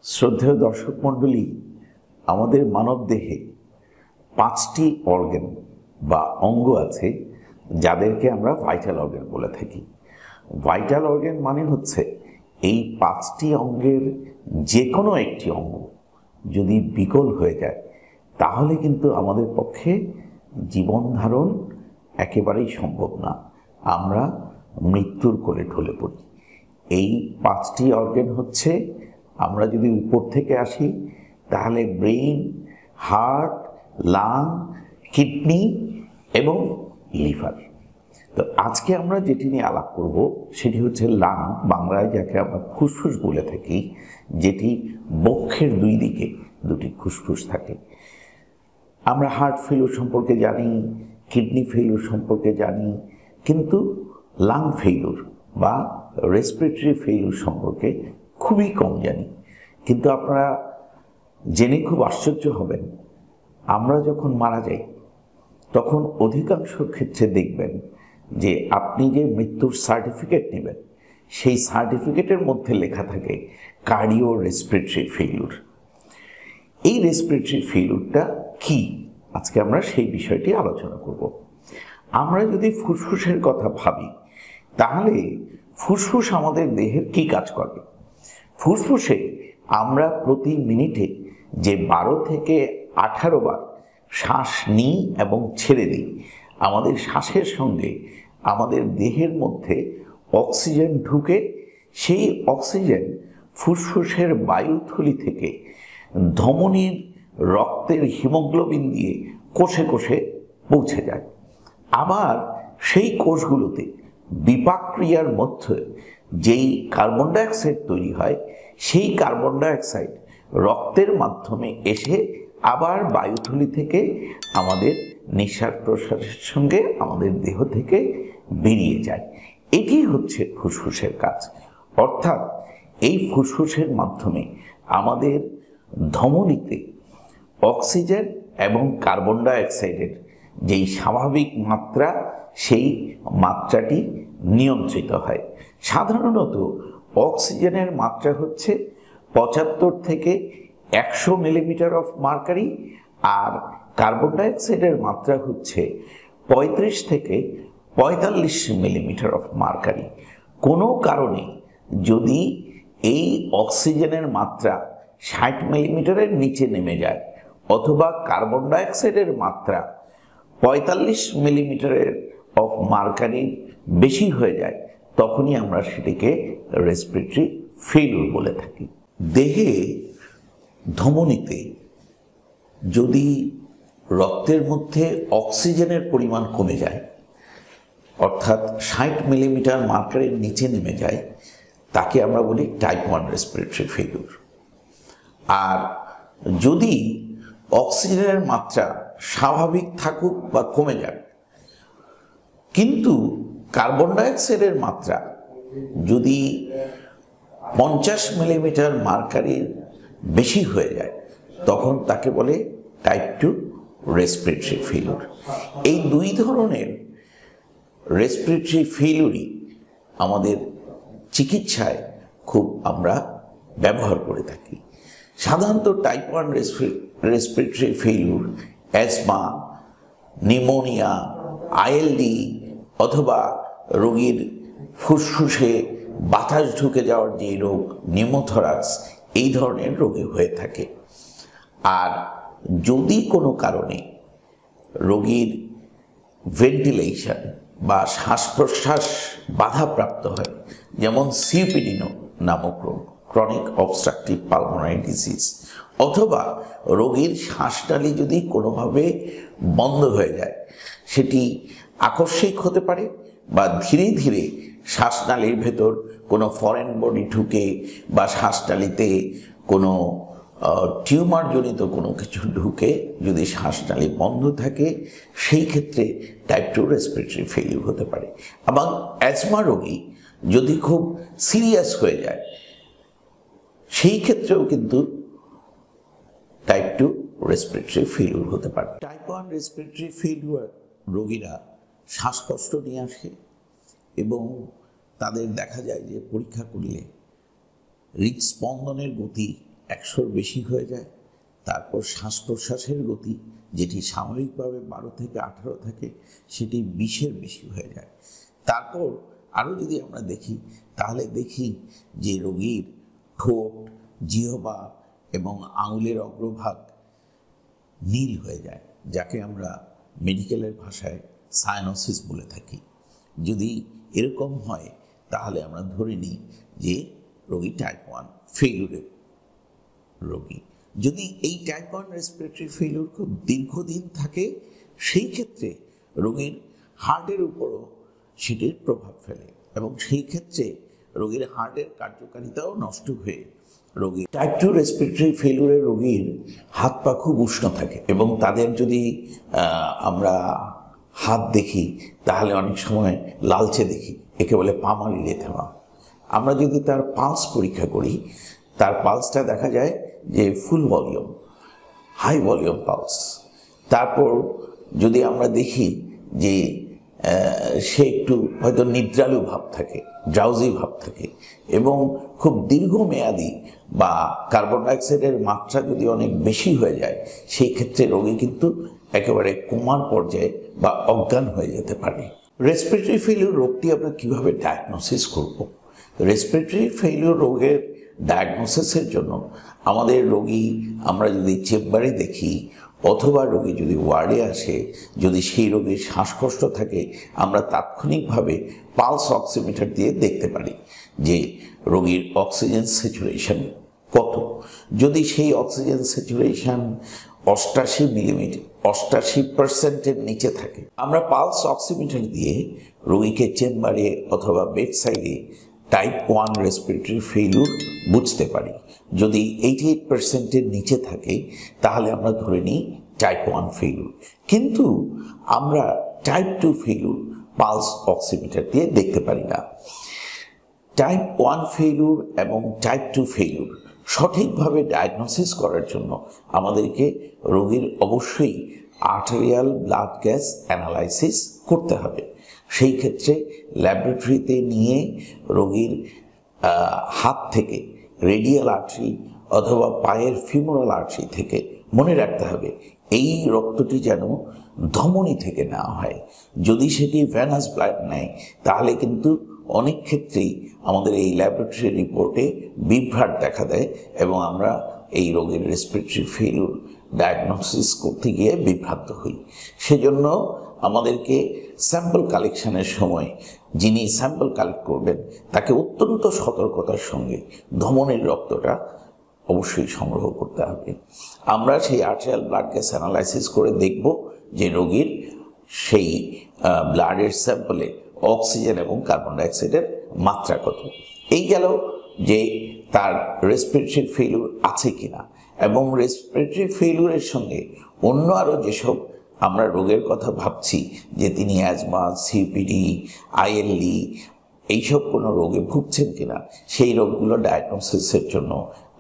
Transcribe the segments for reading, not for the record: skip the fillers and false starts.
শ্রদ্ধেয় দর্শক মণ্ডলী, আমাদের মানব দেহে 5টি অর্গান বা অঙ্গ আছে যাদেরকে আমরা ভাইটাল অর্গান বলে থাকি। ভাইটাল অর্গান মানে হচ্ছে এই 5টি অঙ্গের যে কোনো একটি অঙ্গ যদি বিকল হয়ে যায় তাহলে কিন্তু আমাদের পক্ষে জীবন ধারণ একেবারেই সম্ভব না, আমরা মৃত্যুর কোলে ঢলে পড়ি। এই 5টি অর্গান হচ্ছে, আমরা যদি উপর থেকে আসি তাহলে ব্রেন, হার্ট, লাং, কিডনি এবং লিভার। তো আজকে আমরা যেটি নিয়ে আলাপ করব সেটি হচ্ছে লাং, বাংলায় যাকে আমরা ফুসফুস বলে থাকি, যেটি বক্ষের দুই দিকে দুটি ফুসফুস থাকে। আমরা হার্ট ফেলিউর সম্পর্কে জানি, কিডনি ফেলিউর সম্পর্কে জানি, কিন্তু লাং ফেলিউর বা রেসপিরেটরি ফেলিউর সম্পর্কে খুবই কম জানি। কিন্তু আপনারা জেনে খুব আশ্চর্য হবেন, আমরা যখন মারা যাই তখন অধিকাংশ ক্ষেত্রে দেখবেন যে আপনি যে মৃত্যুর সার্টিফিকেট নেবেন সেই সার্টিফিকেটের মধ্যে লেখা থাকে কার্ডিও রেসপিরেটরি ফেলিউর। এই রেসপিরেটরি ফেলিউরটা কি, আজকে আমরা সেই বিষয়টি আলোচনা করব। আমরা যদি ফুসফুসের কথা ভাবি তাহলে ফুসফুস আমাদের দেহের কি কাজ করবে? ফুসফুসে আমরা প্রতি মিনিটে যে 12 থেকে 18 বার শ্বাস নিই এবং ছেড়ে দিই, আমাদের শ্বাসের সঙ্গে আমাদের দেহের মধ্যে অক্সিজেন ঢুকে সেই অক্সিজেন ফুসফুসের বায়ুথলি থেকে ধমনীর রক্তের হিমোগ্লোবিন দিয়ে কোষে কোষে পৌঁছে যায়। আবার সেই কোষগুলোতে বিপাক ক্রিয়ার মধ্যে যেই কার্বন ডাইঅক্সাইড তৈরি হয় সেই কার্বন ডাইঅক্সাইড রক্তের মাধ্যমে এসে আবার বায়ুথলি থেকে আমাদের নিঃশ্বাস প্রশ্বাসের সঙ্গে আমাদের দেহ থেকে বেরিয়ে যায়। এটি হচ্ছে ফুসফুসের কাজ। অর্থাৎ এই ফুসফুসের মাধ্যমে আমাদের ধমনীতে অক্সিজেন এবং কার্বন ডাইঅক্সাইডের যেই স্বাভাবিক মাত্রা সেই মাত্রাটি নিয়ন্ত্রিত হয়। সাধারণত অক্সিজেনের মাত্রা হচ্ছে 75 থেকে 100 মিলিমিটার অফ মার্কারি, আর কার্বন ডাইঅক্সাইডের মাত্রা হচ্ছে 35 থেকে 45 মিলিমিটার অফ মার্কারি। কোনো কারণে যদি এই অক্সিজেনের মাত্রা 60 মিলিমিটারের নিচে নেমে যায় অথবা কার্বন ডাইঅক্সাইডের মাত্রা 45 মিলিমিটারের অফ মার্কারি বেশি হয়ে যায়, তখনই আমরা সেটিকে রেসপিরেটরি ফেলিউর বলে থাকি। দেহে ধমনীতে যদি রক্তের মধ্যে অক্সিজেনের পরিমাণ কমে যায়, অর্থাৎ 60 মিলিমিটার মার্কারের নিচে নেমে যায়, তাকে আমরা বলি টাইপ 1 রেসপিরেটরি ফেলিউর। আর যদি অক্সিজেনের মাত্রা স্বাভাবিক থাকুক বা কমে যাক, কিন্তু কার্বন ডাইঅক্সাইডের মাত্রা যদি 50 মিলিমিটার মার্কারির বেশি হয়ে যায়, তখন তাকে বলে টাইপ 2 রেসপিরেটরি ফেলিউর। এই দুই ধরনের রেসপিরেটরি ফেলিউরই আমাদের চিকিৎসায় খুব আমরা ব্যবহার করে থাকি। সাধারণত type 1 respiratory failure asthma, pneumonia, ILD অথবা রোগীর ফুসফুসে বাতাস ঢুকে যাওয়ার যে রোগ নিউমোথরাক্স, এই ধরনের রোগে হয়ে থাকে। আর যদি কোনো কারণে রোগীর ভেন্টিলেশন বা শ্বাস প্রশ্বাস বাধাপ্রাপ্ত হয়, যেমন সিওপিডি নামক রোগ, ক্রনিক অবস্ট্রাকটিভ পালমোনারি ডিজিজ, অথবা রোগীর শ্বাসনালী যদি কোনোভাবে বন্ধ হয়ে যায়, সেটি আকস্মিক হতে পারে বা ধীরে ধীরে শ্বাসনালীর ভেতর কোনো ফরেন বডি ঢুকে বা শ্বাসনালীতে কোনো টিউমারজনিত কোনো কিছু ঢুকে যদি শ্বাসনালী বন্ধ থাকে, সেই ক্ষেত্রে টাইপ 2 রেসপিরেটরি ফেলিউর হতে পারে। এবং অ্যাজমা রোগী যদি খুব সিরিয়াস হয়ে যায়, সেই ক্ষেত্রেও কিন্তু টাইপ 2 রেসপিরেটরি ফেলিউর হতে পারে। টাইপ 1 রেসপিরেটরি ফেলিউর রোগীরা শ্বাসকষ্ট নিয়ে আসে এবং তাদের দেখা যায় যে পরীক্ষা করলে হৃদস্পন্দনের গতি 100-র বেশি হয়ে যায়। তারপর শ্বাস প্রশ্বাসের গতি যেটি স্বাভাবিকভাবে 12 থেকে 18 থাকে সেটি 20-এর বেশি হয়ে যায়। তারপর আরও যদি আমরা দেখি তাহলে দেখি যে রোগীর ঠোঁট, জিহ্বা এবং আঙুলের অগ্রভাগ নীল হয়ে যায়, যাকে আমরা মেডিকেলের ভাষায় সায়ানোসিস বলে থাকি। যদি এরকম হয় তাহলে আমরা ধরে নিই যে রোগী টাইপ 1 ফেইলুরের রোগী। যদি এই টাইপ 1 রেসপিরেটরি ফেইলুর খুব দীর্ঘদিন থাকে সেই ক্ষেত্রে রোগীর হার্টের উপরও সেটির প্রভাব ফেলে এবং সেই ক্ষেত্রে রোগীর হার্টের কার্যকারিতাও নষ্ট হয়ে রোগী টাইপ 2 রেসপিরেটরি ফেইলুরের রোগীর হাত পা খুব উষ্ণ থাকে এবং তাদের যদি আমরা হাত দেখি তাহলে অনেক সময় লালচে দেখি, একে বলে পামারি রেথেমা। আমরা যদি তার পালস পরীক্ষা করি তার পালসটা দেখা যায় যে full volume, high volume pulse. তারপর যদি আমরা দেখি যে সে একটু হয়তো নিদ্রালু ভাব থাকে, ড্রাউজি ভাব থাকে এবং খুব দীর্ঘমেয়াদী বা কার্বন ডাইঅক্সাইডের মাত্রা যদি অনেক বেশি হয়ে যায় সেই ক্ষেত্রে রোগী কিন্তু একেবারে কোমার পর্যায়ে বা অজ্ঞান হয়ে যেতে পারে। রেসপিরেটরি ফেইলিউর রোগটি আমরা কীভাবে ডায়াগনোসিস করব? রেসপিরেটরি ফেইলিউর রোগের ডায়াগনোসিসের জন্য আমাদের রোগী আমরা যদি চেম্বারে দেখি অথবা রোগী যদি ওয়ার্ডে আসে, যদি সেই রোগীর শ্বাসকষ্ট থাকে আমরা তাৎক্ষণিকভাবে পালস অক্সিমিটার দিয়ে দেখতে পারি যে রোগীর অক্সিজেন স্যাচুরেশন কত। যদি সেই অক্সিজেন স্যাচুরেশন 88% নিচে থাকে আমরা পালস অক্সিমিটার দিয়ে রোগীকে চেম্বারে অথবা বেডসাইডে টাইপ 1 রেসপিরেটরি ফেইলুর বুঝতে পারি। যদি 88%-এর নিচে থাকে তাহলে আমরা ধরে নিই টাইপ 1 ফেইলুর। কিন্তু আমরা টাইপ 2 ফেইলুর পালস অক্সিমিটার দিয়ে দেখতে পারি না। টাইপ 1 ফেইলুর এবং টাইপ 2 ফেইলুর সঠিকভাবে ডায়াগনোসিস করার জন্য আমাদেরকে রোগীর অবশ্যই আর্টেরিয়াল ব্লাড গ্যাস অ্যানালাইসিস করতে হবে। সেই ক্ষেত্রে ল্যাবরেটরিতে নিয়ে রোগীর হাত থেকে রেডিয়াল আর্টারি অথবা পায়ের ফিমোরাল আর্টারি থেকে মনে রাখতে হবে এই রক্তটি যেন ধমনী থেকে নেওয়া হয়। যদি সেটি ভেনাস ব্লাড নেয় তাহলে কিন্তু অনেক ক্ষেত্রেই আমাদের এই ল্যাবরেটরি রিপোর্টে বিভ্রাট দেখা দেয় এবং আমরা এই রোগের রেসপিরেটরি ফেইলুর ডায়াগনোসিস করতে গিয়ে বিভ্রান্ত হই। সেজন্য আমাদেরকে স্যাম্পল কালেকশনের সময় যিনি স্যাম্পল কালেক্ট করবেন তাকে অত্যন্ত সতর্কতার সঙ্গে ধমনীর রক্তটা অবশ্যই সংগ্রহ করতে হবে। আমরা সেই আর্টেরিয়াল ব্লাড গ্যাস অ্যানালাইসিস করে দেখব যে রোগীর সেই ব্লাডের স্যাম্পলে অক্সিজেন এবং কার্বন ডাইঅক্সাইডের মাত্রা কত। এই গেল যে তার রেসপিরেটরি ফেইলুর আছে কিনা, এবং রেসপিরেটরি ফেইলুরের সঙ্গে অন্য আরও যেসব আমরা রোগের কথা ভাবছি যে তিনি অ্যাজমা, সিপিডি, আইএলডি এইসব কোনো রোগে ভুগছেন কিনা, সেই রোগগুলো ডায়াগনোসিসের জন্য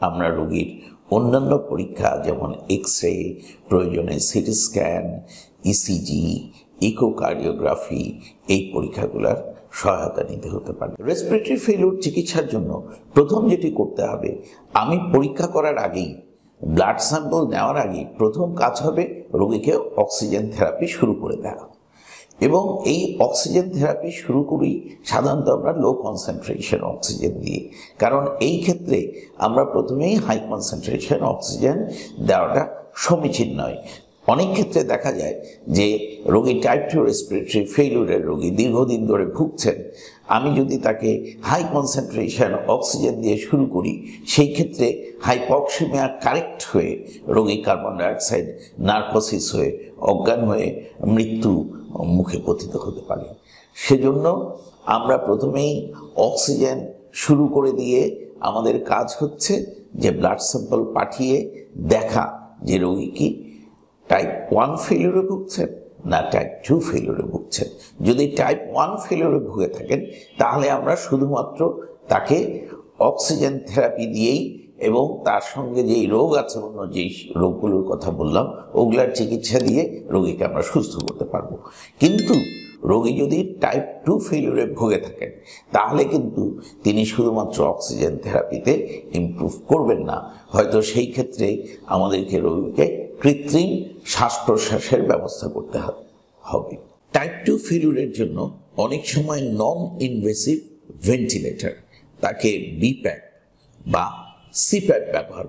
আমরা রোগীর অন্যান্য পরীক্ষা যেমন এক্স রে, প্রয়োজনে সিটি স্ক্যান, ইসিজি, ইকোকার্ডিওগ্রাফি এই পরীক্ষাগুলোর সহায়তা নিতে হতে পারে। রেসপিরেটরি ফেইলুর চিকিৎসার জন্য প্রথম যেটি করতে হবে, আমি পরীক্ষা করার আগেই ব্লাড স্যাম্পল নেওয়ার আগে প্রথম কাজ হবে রোগীকে অক্সিজেন থেরাপি শুরু করে দেওয়া। এবং এই অক্সিজেন থেরাপি শুরু করি সাধারণত আমরা লো কনসেন্ট্রেশন অক্সিজেন দিয়ে, কারণ এই ক্ষেত্রে আমরা প্রথমেই হাই কনসেন্ট্রেশন অক্সিজেন দেওয়াটা সমীচীন নয়। অনেক ক্ষেত্রে দেখা যায় যে রোগী টাইপ 2 রেসপিরেটরি ফেইলুরের রোগী দীর্ঘদিন ধরে ভুগছেন, আমি যদি তাকে হাই কনসেন্ট্রেশন অক্সিজেন দিয়ে শুরু করি সেই ক্ষেত্রে হাইপক্সিমিয়া কারেক্ট হয়ে রোগী কার্বন ডাইঅক্সাইড নার্কোসিস হয়ে অজ্ঞান হয়ে মৃত্যু মুখে পতিত হতে পারে। সেজন্য আমরা প্রথমেই অক্সিজেন শুরু করে দিয়ে আমাদের কাজ হচ্ছে যে ব্লাড স্যাম্পল পাঠিয়ে দেখা যে রোগী কি টাইপ 1 ফেইলুরে ভুগছেন না টাইপ 2 ফেইলুরে ভুগছেন। যদি টাইপ 1 ফেইলুরে ভুগে থাকেন তাহলে আমরা শুধুমাত্র তাকে অক্সিজেন থেরাপি দিয়েই এবং তার সঙ্গে যেই রোগ আছে অন্য যেই রোগগুলোর কথা বললাম ওগুলার চিকিৎসা দিয়ে রোগীকে আমরা সুস্থ করতে পারবো। কিন্তু রোগী যদি টাইপ 2 ফেলিউরে ভুগে থাকেন তাহলে কিন্তু তিনি শুধুমাত্র অক্সিজেন থেরাপিতে ইমপ্রুভ করবেন না, হয়তো সেই ক্ষেত্রে আমাদেরকে রোগীকে কৃত্রিম শ্বাস প্রশ্বাসের ব্যবস্থা করতে হবে। টাইপ 2 ফেলিউরের জন্য অনেক সময় নন ইনভেসিভ ভেন্টিলেটর, তাকে বিপ্যাপ বা সিপ্যাপ ব্যবহার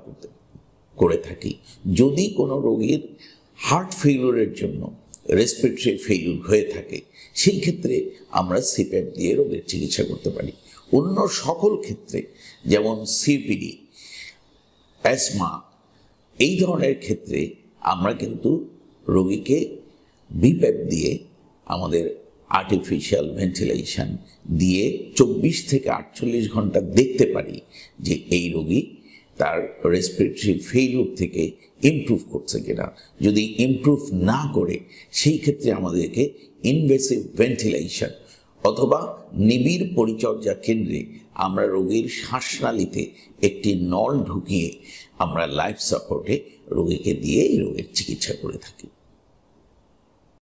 করে থাকি। যদি কোনো রোগীর হার্ট ফেলিউরের জন্য রেসপিরেটরি ফেলিউর হয়ে থাকে সেই ক্ষেত্রে আমরা সিপ্যাপ দিয়ে রোগের চিকিৎসা করতে পারি। অন্য সকল ক্ষেত্রে যেমন সিপিডি, অ্যাসমা, এই ধরনের ক্ষেত্রে আমরা কিন্তু রোগীকে বিপ্যাপ দিয়ে আমাদের আর্টিফিশিয়াল ভেন্টিলেশন দিয়ে 24 থেকে 48 ঘন্টা দেখতে পারি যে এই রোগী তার রেসপিরেটরি ফেলিউর থেকে ইমপ্রুভ করছে কিনা। যদি ইমপ্রুভ না করে সেই ক্ষেত্রে আমাদেরকে ইনভেসিভ ভেন্টিলেশন অথবা নিবিড় পরিচর্যা কেন্দ্রে আমরা রোগীর শ্বাসনালীতে একটি নল ঢুকিয়ে আমরা লাইফ সাপোর্টে রোগীকে দিয়ে এই রোগের চিকিৎসা করে থাকি।